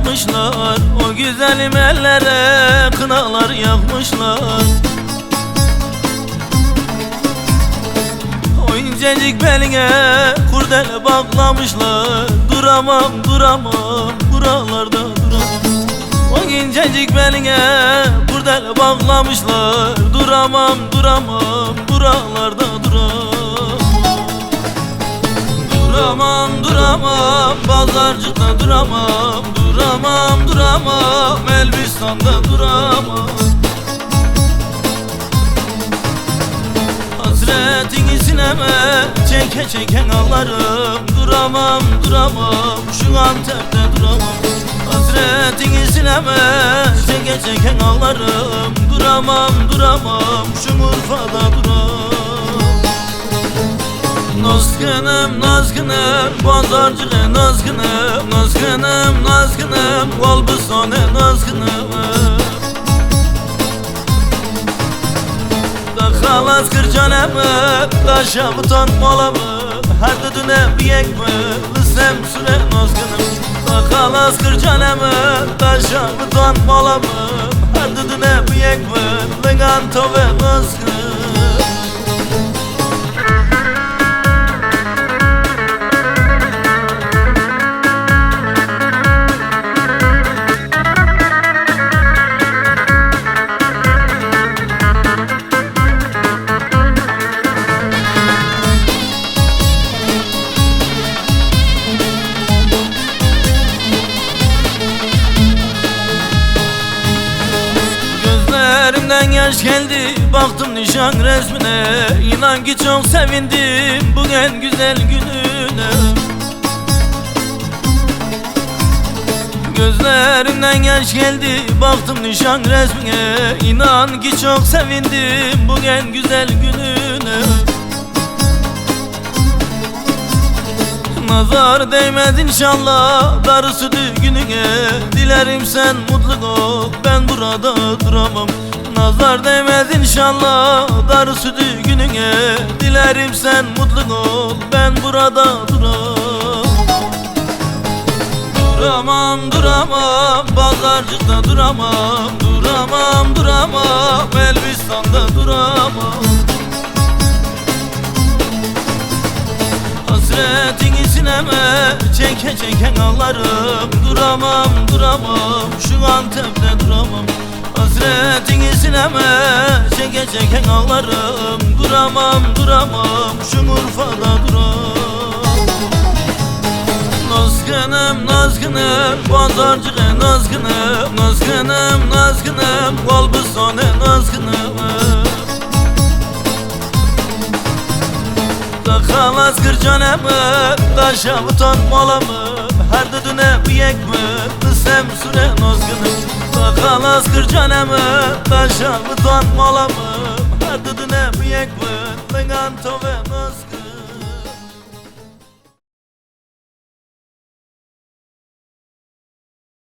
yapmışlar. O güzelim ellere kınalar yakmışlar. O incecik beline kurdele bağlamışlar. Duramam duramam buralarda duramam. O incecik beline kurdele bağlamışlar. Duramam duramam buralarda duramam. Duramam duramam pazarcıkta duramam. Duramam duramam Elbistan'da duramam. Hasretini sineme çeke çeken ağlarım. Duramam duramam şu Antep'te duramam. Hasretini sineme çeke çeken ağlarım. Duramam duramam şu Urfa'da duramam. Nazgınım nazgınım pazarcığı nazgınım. Nazgınım nazgınım Kolbusane nazgınım. Da halas kırcanımı taşa mutan malamı. Her düdüne bir ekme lısem süre nazgınım. Da halas kırcanımı taşa mutan malamı. Her düdüne bir ekme linganta ve nazgınım. Gözlerimden yaş geldi baktım nişan resmine. İnan ki çok sevindim bu en güzel gününe. Gözlerimden yaş geldi baktım nişan resmine. İnan ki çok sevindim bu en güzel gününe. Nazar değmez inşallah darısı düğününe. Dilerim sen mutlu ol ben burada duramam. Nazar değmez inşallah darısı düğününe. Dilerim sen mutlu ol ben burada duramam. Duramam duramam pazarcıkta duramam. Duramam duramam Elbistan'da duramam. Hasretini sineme çeke çeken ağlarım. Duramam duramam şu Antep'te duramam. Hasretini sineme çeke çeken ağlarım. Duramam duramam şu Urfa'da duramam. Nazgınım nazgınım pazarcığı nazgınım. Nazgınım nazgınım Kolbusane nazgınım. Da halas kırcanımı taşa mutan malamı. Her düdüne bir ekme lısem süre nazgınım. Da halas kırcanımı taşa mutan malamı. Her düdüne bir ekme linganta ve nazgınım.